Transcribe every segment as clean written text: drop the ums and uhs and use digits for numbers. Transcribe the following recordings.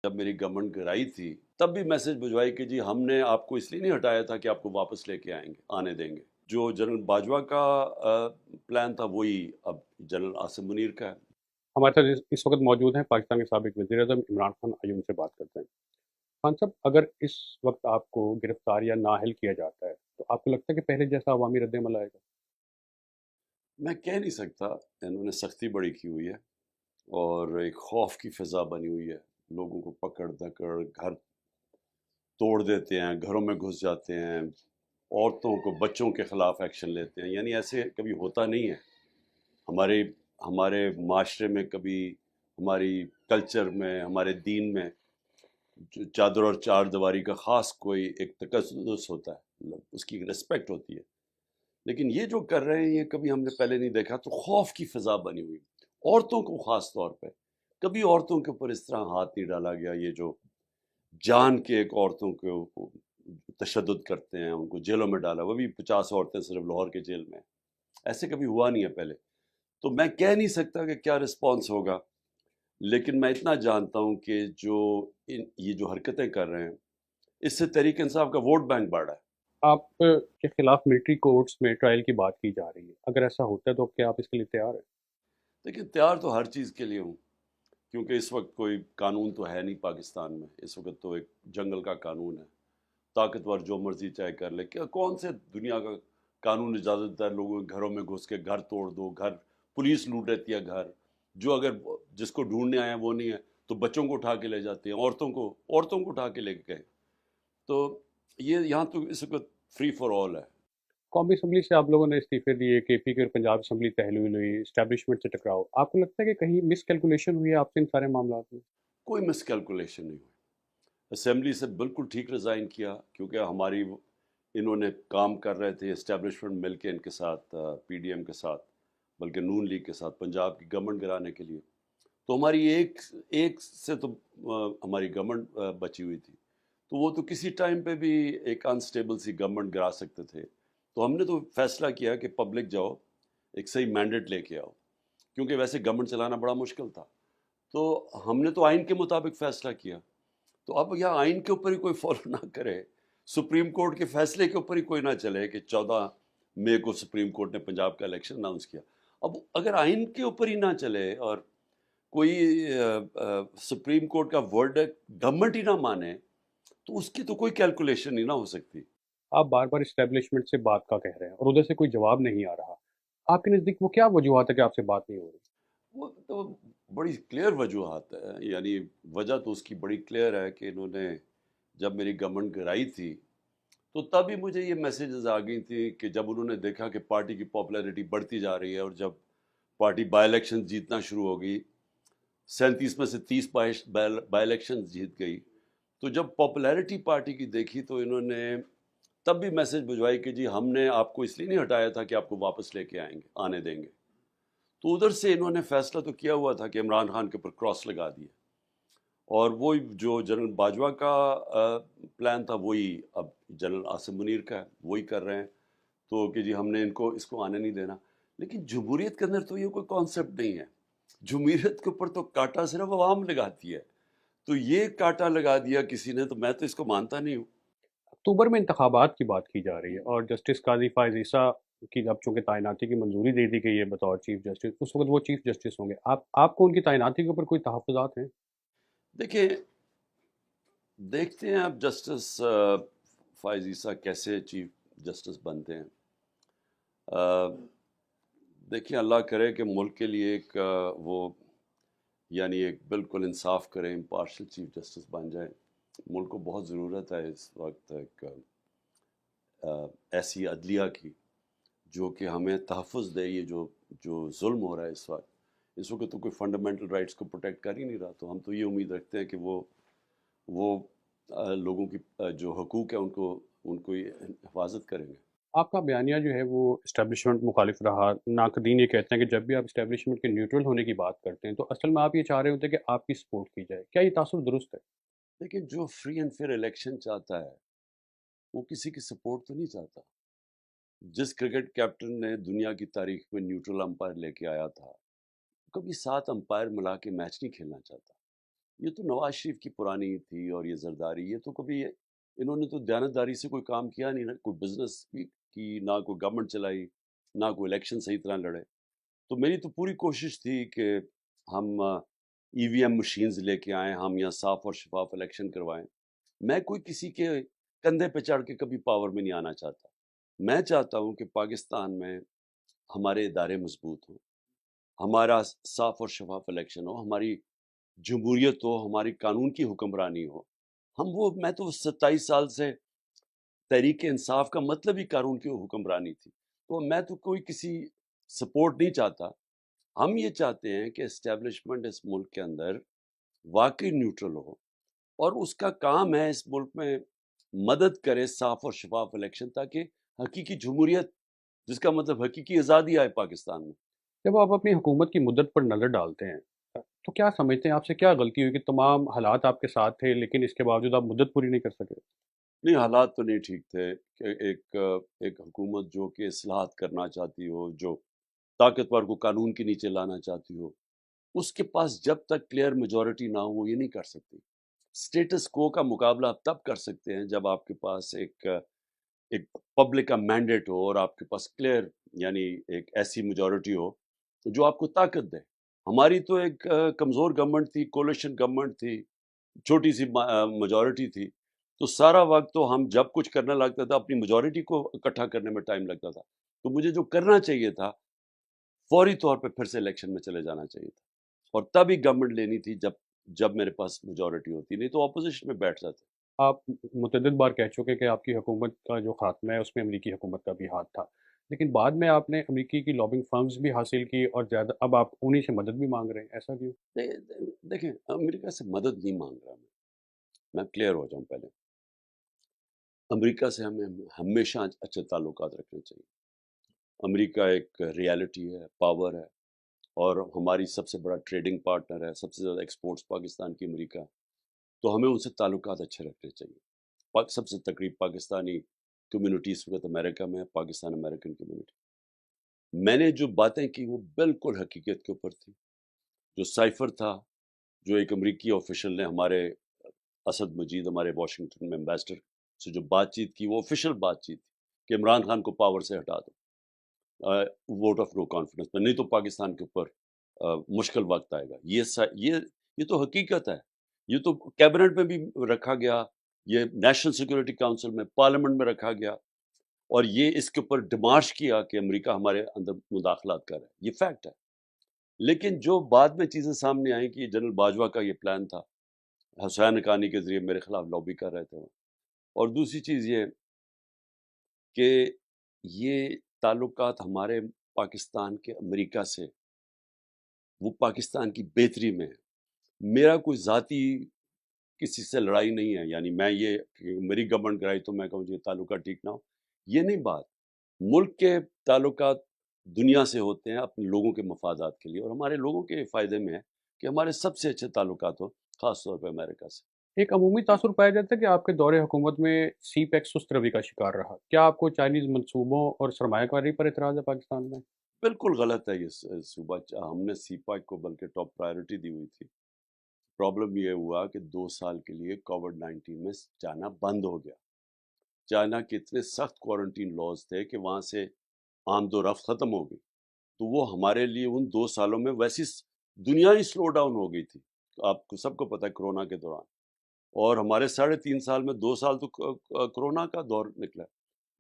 جب میری گورنمنٹ گرائی تھی تب بھی میسج بھجوائی کہ جی ہم نے آپ کو اس لیے نہیں ہٹایا تھا کہ آپ کو واپس لے کے آنے دیں گے. جو جنرل باجوہ کا پلان تھا وہی اب جنرل عاصم منیر کا ہے. ہمارے ساتھ اس وقت موجود ہیں پاکستان کے سابق وزیر اعظم عمران خان. آئیے ان سے بات کرتے ہیں. خان صاحب، اگر اس وقت آپ کو گرفتار یا نااہل کیا جاتا ہے تو آپ کو لگتا ہے کہ پہلے جیسا عوامی رد عمل آئے گا؟ میں کہہ نہیں سکتا. انہوں نے سختی بڑی کی ہوئی ہے اور ایک خوف کی فضا بنی ہوئی ہے. لوگوں کو پکڑ دکڑ گھر توڑ دیتے ہیں، گھروں میں گھس جاتے ہیں، عورتوں کو بچوں کے خلاف ایکشن لیتے ہیں. یعنی ایسے کبھی ہوتا نہیں ہے ہمارے ہمارے معاشرے میں. کبھی ہماری کلچر میں، ہمارے دین میں چادر اور چار دیواری کا خاص کوئی ایک تقدس ہوتا ہے، اس کی رسپیکٹ ہوتی ہے. لیکن یہ جو کر رہے ہیں یہ کبھی ہم نے پہلے نہیں دیکھا. تو خوف کی فضا بنی ہوئی. عورتوں کو خاص طور پہ کبھی عورتوں کے اوپر اس طرح ہاتھ نہیں ڈالا گیا. یہ جو جان کے ایک عورتوں کو تشدد کرتے ہیں، ان کو جیلوں میں ڈالا، وہ بھی 50 عورتیں صرف لاہور کے جیل میں. ایسے کبھی ہوا نہیں ہے پہلے. تو میں کہہ نہیں سکتا کہ کیا رسپانس ہوگا، لیکن میں اتنا جانتا ہوں کہ یہ جو حرکتیں کر رہے ہیں اس سے تحریک انصاف کا ووٹ بینک بڑھا ہے. آپ کے خلاف ملٹری کورٹس میں ٹرائل کی بات کی جا رہی ہے، اگر ایسا ہوتا ہے تو کیا آپ اس کے لیے تیار ہیں؟ لیکن تیار تو ہر چیز کے لیے ہوں، کیونکہ اس وقت کوئی قانون تو ہے نہیں پاکستان میں. اس وقت تو ایک جنگل کا قانون ہے. طاقتور جو مرضی چاہے کر لے. کیا کون سے دنیا کا قانون اجازت دیتا ہے لوگوں کے گھروں میں گھس کے گھر توڑ دو؟ گھر پولیس لوٹ لیتی ہے گھر. جو اگر جس کو ڈھونڈنے آئے ہیں وہ نہیں ہے تو بچوں کو اٹھا کے لے جاتے ہیں، عورتوں کو اٹھا کے لے کے گئے. تو یہ یہاں تو اس وقت فری فار آل ہے. قومی اسمبلی سے آپ لوگوں نے استعفے دیے، کے پی کے اور پنجاب اسمبلی تحلیل ہوئی، اسٹیبلشمنٹ سے ٹکراؤ. آپ کو لگتا ہے کہ کہیں مس کیلکولیشن ہوئی ہے آپ سے ان سارے معاملات میں؟ کوئی مس کیلکولیشن نہیں ہوئی. اسمبلی سے بالکل ٹھیک ریزائن کیا، کیونکہ انہوں نے کام کر رہے تھے اسٹیبلشمنٹ مل کے ان کے ساتھ، پی ڈی ایم کے ساتھ، بلکہ نون لیگ کے ساتھ پنجاب کی گورنمنٹ گرانے کے لیے. تو ہماری ایک سے تو ہماری گورنمنٹ بچی ہوئی تھی. تو وہ تو کسی ٹائم پہ بھی ایک انسٹیبل سی گورنمنٹ گرا سکتے تھے. تو ہم نے تو فیصلہ کیا کہ پبلک جاؤ، ایک صحیح مینڈیٹ لے کے آؤ، کیونکہ ویسے گورنمنٹ چلانا بڑا مشکل تھا. تو ہم نے تو آئین کے مطابق فیصلہ کیا. تو اب یہاں آئین کے اوپر ہی کوئی فالو نہ کرے، سپریم کورٹ کے فیصلے کے اوپر ہی کوئی نہ چلے کہ 14 مئی کو سپریم کورٹ نے پنجاب کا الیکشن اناؤنس کیا. اب اگر آئین کے اوپر ہی نہ چلے اور کوئی سپریم کورٹ کا ورڈ گورنمنٹ ہی نہ مانے تو اس کی تو کوئی کیلکولیشن نہیں نہ ہو سکتی. آپ بار بار اسٹیبلشمنٹ سے بات کا کہہ رہے ہیں اور ادھر سے کوئی جواب نہیں آ رہا. آپ کے نزدیک وہ کیا وجوہات ہے کہ آپ سے بات نہیں ہو رہی؟ وہ تو بڑی کلیئر وجوہات ہے. یعنی وجہ تو اس کی بڑی کلیئر ہے کہ انہوں نے جب میری گورنمنٹ گرائی تھی تو تب ہی مجھے یہ میسیجز آ گئی تھی کہ جب انہوں نے دیکھا کہ پارٹی کی پاپولیرٹی بڑھتی جا رہی ہے اور جب پارٹی بائی الیکشن جیتنا شروع ہو گئی، 37 میں سے 30 بائی الیکشن جیت گئی، تو جب پاپولیرٹی پارٹی کی دیکھی تو انہوں نے تب بھی میسج بھجوائی کہ جی ہم نے آپ کو اس لیے نہیں ہٹایا تھا کہ آپ کو واپس لے کے آنے دیں گے. تو ادھر سے انہوں نے فیصلہ تو کیا ہوا تھا کہ عمران خان کے اوپر کراس لگا دیے. اور وہ جو جنرل باجوہ کا پلان تھا وہی اب جنرل عاصم منیر کا ہے، وہی کر رہے ہیں. تو کہ جی ہم نے اس کو آنے نہیں دینا. لیکن جمہوریت کے اندر تو یہ کوئی کانسیپٹ نہیں ہے. جمہوریت کے اوپر تو کاٹا صرف عوام لگاتی ہے. تو یہ کاٹا لگا دیا کسی نے، تو میں تو اس کو مانتا نہیں ہوں. اکتوبر میں انتخابات کی بات کی جا رہی ہے اور جسٹس قاضی فائز عیسیٰ کی اب چونکہ تعیناتی کی منظوری دے دی گئی ہے بطور چیف جسٹس، اس وقت وہ چیف جسٹس ہوں گے. آپ کو ان کی تعیناتی کے اوپر کوئی تحفظات ہیں؟ دیکھیں، دیکھتے ہیں اب جسٹس فائز عیسیٰ کیسے چیف جسٹس بنتے ہیں. دیکھیں اللہ کرے کہ ملک کے لیے ایک وہ یعنی ایک بالکل انصاف کریں، امپارشل چیف جسٹس بن جائے. ملک کو بہت ضرورت ہے اس وقت ایک ایسی عدلیہ کی جو کہ ہمیں تحفظ دے. یہ جو ظلم ہو رہا ہے اس وقت تو کوئی فنڈامنٹل رائٹس کو پروٹیکٹ کر ہی نہیں رہا. تو ہم تو یہ امید رکھتے ہیں کہ وہ لوگوں کی جو حقوق ہیں ان کو یہ حفاظت کریں گے. آپ کا بیانیہ جو ہے وہ اسٹیبلشمنٹ مخالف رہا. ناقدین یہ کہتے ہیں کہ جب بھی آپ اسٹیبلشمنٹ کے نیوٹرل ہونے کی بات کرتے ہیں تو اصل میں آپ یہ چاہ رہے ہوتے ہیں کہ آپ کی سپورٹ کی جائے. کیا یہ تاثر درست ہے؟ لیکن جو فری اینڈ فیئر الیکشن چاہتا ہے وہ کسی کی سپورٹ تو نہیں چاہتا. جس کرکٹ کیپٹن نے دنیا کی تاریخ میں نیوٹرل امپائر لے کے آیا تھا کبھی 7 امپائر ملا کے میچ نہیں کھیلنا چاہتا. یہ تو نواز شریف کی پرانی تھی، اور یہ زرداری، یہ تو کبھی انہوں نے تو دیانتداری سے کوئی کام کیا نہیں نا، کوئی بزنس کی، نہ کوئی گورنمنٹ چلائی، نہ کوئی الیکشن صحیح طرح لڑے۔ تو میری تو پوری کوشش تھی کہ ہم ای وی ایم مشینز لے کے آئیں، ہم یہاں صاف اور شفاف الیکشن کروائیں۔ میں کوئی کسی کے کندھے پہ چڑھ کے کبھی پاور میں نہیں آنا چاہتا۔ میں چاہتا ہوں کہ پاکستان میں ہمارے ادارے مضبوط ہوں، ہمارا صاف اور شفاف الیکشن ہو، ہماری جمہوریت ہو، ہماری قانون کی حکمرانی ہو۔ میں تو 27 سال سے تحریک انصاف کا مطلب ہی قانون کی حکمرانی تھی، تو میں تو کوئی کسی سپورٹ نہیں چاہتا۔ ہم یہ چاہتے ہیں کہ اسٹیبلشمنٹ اس ملک کے اندر واقعی نیوٹرل ہو، اور اس کا کام ہے اس ملک میں مدد کرے صاف اور شفاف الیکشن، تاکہ حقیقی جمہوریت، جس کا مطلب حقیقی آزادی آئے پاکستان میں۔ جب آپ اپنی حکومت کی مدت پر نظر ڈالتے ہیں تو کیا سمجھتے ہیں آپ سے کیا غلطی ہوئی کہ تمام حالات آپ کے ساتھ تھے لیکن اس کے باوجود آپ مدت پوری نہیں کر سکے؟ نہیں، حالات تو نہیں ٹھیک تھے کہ ایک حکومت جو کہ اصلاحات کرنا چاہتی ہو، جو طاقتور کو قانون کے نیچے لانا چاہتی ہو، اس کے پاس جب تک کلیئر میجورٹی نہ ہو وہ یہ نہیں کر سکتی۔ سٹیٹس کو کا مقابلہ آپ تب کر سکتے ہیں جب آپ کے پاس ایک پبلک کا مینڈیٹ ہو، اور آپ کے پاس کلیئر، یعنی ایک ایسی میجورٹی ہو جو آپ کو طاقت دے۔ ہماری تو ایک کمزور گورنمنٹ تھی، کولیشن گورنمنٹ تھی، چھوٹی سی میجورٹی تھی، تو سارا وقت تو ہم جب کچھ کرنے لگتا تھا اپنی میجورٹی کو اکٹھا کرنے میں ٹائم لگتا تھا۔ تو مجھے جو کرنا چاہیے تھا، فوری طور پہ پھر سے الیکشن میں چلے جانا چاہیے تھا، اور تب ہی گورنمنٹ لینی تھی جب میرے پاس میجورٹی ہوتی، نہیں تو اپوزیشن میں بیٹھ جاتے۔ آپ متعدد بار کہہ چکے کہ آپ کی حکومت کا جو خاتمہ ہے اس میں امریکی حکومت کا بھی ہاتھ تھا، لیکن بعد میں آپ نے امریکی کی لابنگ فرمز بھی حاصل کی اور زیادہ اب آپ انہی سے مدد بھی مانگ رہے ہیں، ایسا کیوں؟ دیکھیں، امریکہ سے مدد نہیں مانگ رہا میں کلیئر ہو جاؤں پہلے۔ امریکہ سے ہمیں ہمیشہ اچھے تعلقات رکھنے چاہیے۔ امریکہ ایک ریالٹی ہے، پاور ہے، اور ہماری سب سے بڑا ٹریڈنگ پارٹنر ہے، سب سے زیادہ ایکسپورٹس پاکستان کی امریکہ، تو ہمیں ان سے تعلقات اچھے رکھنے چاہیے۔ سب سے تقریب پاکستانی کمیونٹی اس وقت امریکہ میں ہے، پاکستان امریکن کمیونٹی۔ میں نے جو باتیں کی وہ بالکل حقیقت کے اوپر تھی۔ جو سائفر تھا، جو ایک امریکی آفیشل نے ہمارے اسد مجید، ہمارے واشنگٹن میں امبیسڈر سے جو بات چیت کی، وہ آفیشل بات چیت تھی کہ عمران خان کو پاور سے ہٹا دو ووٹ آف نو کانفیڈنس میں، نہیں تو پاکستان کے اوپر مشکل وقت آئے گا۔ یہ تو حقیقت ہے، یہ تو کیبنٹ میں بھی رکھا گیا، یہ نیشنل سیکورٹی کاؤنسل میں، پارلیمنٹ میں رکھا گیا، اور یہ اس کے اوپر ڈمانش کیا کہ امریکہ ہمارے اندر مداخلات کر رہا ہے، یہ فیکٹ ہے۔ لیکن جو بعد میں چیزیں سامنے آئیں کہ جنرل باجوہ کا یہ پلان تھا، حسین حقانی کے ذریعے میرے خلاف لابی کر رہے تھے وہ، اور دوسری چیز یہ کہ یہ تعلقات ہمارے پاکستان کے امریکہ سے، وہ پاکستان کی بہتری میں ہے۔ میرا کوئی ذاتی کسی سے لڑائی نہیں ہے، یعنی میں یہ کہ میری گورنمنٹ کرائی تو میں کہوں یہ تعلقات ٹھیک نہ ہو، یہ نہیں بات۔ ملک کے تعلقات دنیا سے ہوتے ہیں اپنے لوگوں کے مفادات کے لیے، اور ہمارے لوگوں کے فائدے میں ہے کہ ہمارے سب سے اچھے تعلقات ہوں، خاص طور پہ امریکہ سے۔ ایک عمومی تاثر پایا جاتا ہے کہ آپ کے دور حکومت میں سی پیک سست روی کا شکار رہا، کیا آپ کو چائنیز منصوبوں اور سرمایہ کاری پر اعتراض ہے پاکستان میں؟ بالکل غلط ہے یہ صوبہ، ہم نے سی پیک کو بلکہ ٹاپ پرائیورٹی دی ہوئی تھی۔ پرابلم یہ ہوا کہ 2 سال کے لیے کووڈ-19 میں چائنا بند ہو گیا۔ چائنا کے اتنے سخت کوارنٹین لاز تھے کہ وہاں سے آمد و رفت ختم ہو گئی، تو وہ ہمارے لیے ان 2 سالوں میں ویسی دنیا ہی سلو ڈاؤن ہو گئی تھی، آپ کو سب کو پتہ ہے کرونا کے دوران، اور ہمارے 3.5 سال میں 2 سال تو کرونا کا دور نکلا،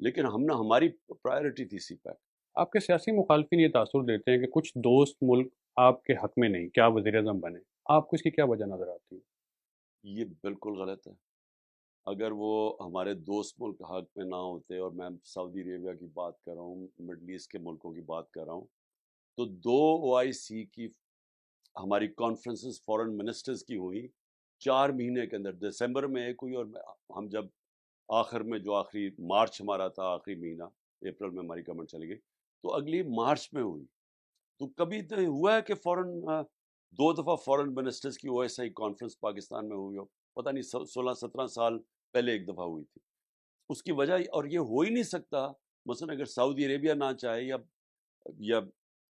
لیکن ہماری پرائیورٹی تھی سی پیک۔ آپ کے سیاسی مخالفین یہ تاثر دیتے ہیں کہ کچھ دوست ملک آپ کے حق میں نہیں، کیا وزیر اعظم بنے؟ آپ کو اس کی کیا وجہ نظر آتی ہے؟ یہ بالکل غلط ہے۔ اگر وہ ہمارے دوست ملک حق میں نہ ہوتے، اور میں سعودی عربیہ کی بات کر رہا ہوں، مڈل ایسٹ کے ملکوں کی بات کر رہا ہوں، تو 2 OIC کی ہماری کانفرنسز فورن منسٹرز کی ہوئی 4 مہینے کے اندر، دسمبر میں ایک ہوئی، اور ہم جب آخر میں جو آخری مارچ ہمارا تھا، آخری مہینہ اپریل میں ہماری گورنمنٹ چلی گئی، تو اگلی مارچ میں ہوئی۔ تو کبھی تو ہوا ہے کہ 2 دفعہ فورن منسٹرز کی OSI کانفرنس پاکستان میں ہوئی ہو؟ پتہ نہیں 16-17 سال پہلے ایک دفعہ ہوئی تھی۔ اس کی وجہ، اور یہ ہو ہی نہیں سکتا، مثلا اگر سعودی عربیہ نہ چاہے یا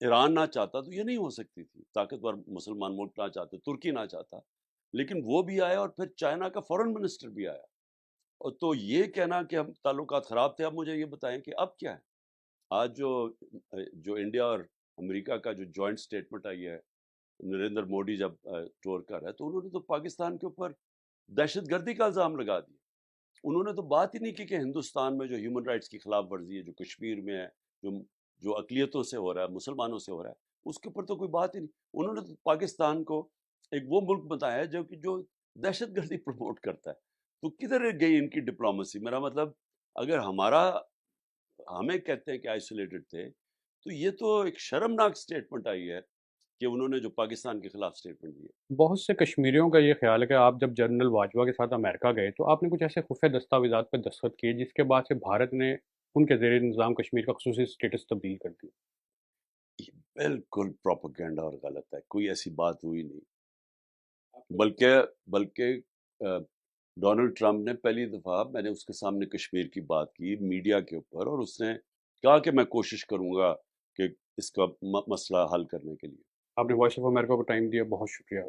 ایران نہ چاہتا تو یہ نہیں ہو سکتی تھی، طاقتور مسلمان ملک نہ چاہتے، ترکی نہ چاہتا، لیکن وہ بھی آیا اور پھر چائنا کا فورن منسٹر بھی آیا. اور تو یہ کہنا کہ ہم تعلقات خراب تھے، اب مجھے یہ بتائیں کہ اب کیا ہے؟ آج جو انڈیا اور امریکہ کا جو جوائنٹ سٹیٹمنٹ آئی ہے، نریندر مودی جب ٹور کر رہا ہے، تو انہوں نے تو پاکستان کے اوپر دہشت گردی کا الزام لگا دیا. انہوں نے تو بات ہی نہیں کی کہ ہندوستان میں جو ہیومن رائٹس کی خلاف ورزی ہے، جو کشمیر میں ہے، جو جو اقلیتوں سے ہو رہا ہے، مسلمانوں سے ہو رہا ہے، اس کے اوپر تو کوئی بات ہی نہیں. انہوں نے تو پاکستان کو ایک وہ ملک بتایا ہے جو دہشت گردی پروموٹ کرتا ہے. تو کدھر گئی ان کی ڈپلومسی؟ میرا مطلب اگر ہمیں کہتے ہیں کہ آئسولیٹڈ تھے، تو یہ تو ایک شرمناک سٹیٹمنٹ آئی ہے کہ انہوں نے جو پاکستان کے خلاف سٹیٹمنٹ دی ہے. بہت سے کشمیریوں کا یہ خیال ہے کہ آپ جب جنرل باجوہ کے ساتھ امریکہ گئے تو آپ نے کچھ ایسے خفیہ دستاویزات پر دستخط کیے جس کے بعد سے بھارت نے ان کے زیر نظام کشمیر کا خصوصی اسٹیٹس تبدیل کر دیا. یہ بالکل پروپیگنڈا اور غلط ہے، کوئی ایسی بات ہوئی نہیں. بلکہ ڈونلڈ ٹرمپ نے پہلی دفعہ، میں نے اس کے سامنے کشمیر کی بات کی میڈیا کے اوپر، اور اس نے کہا کہ میں کوشش کروں گا کہ اس کا مسئلہ حل کرنے کے لیے. آپ نے وائس آف امریکہ کو ٹائم دیا، بہت شکریہ.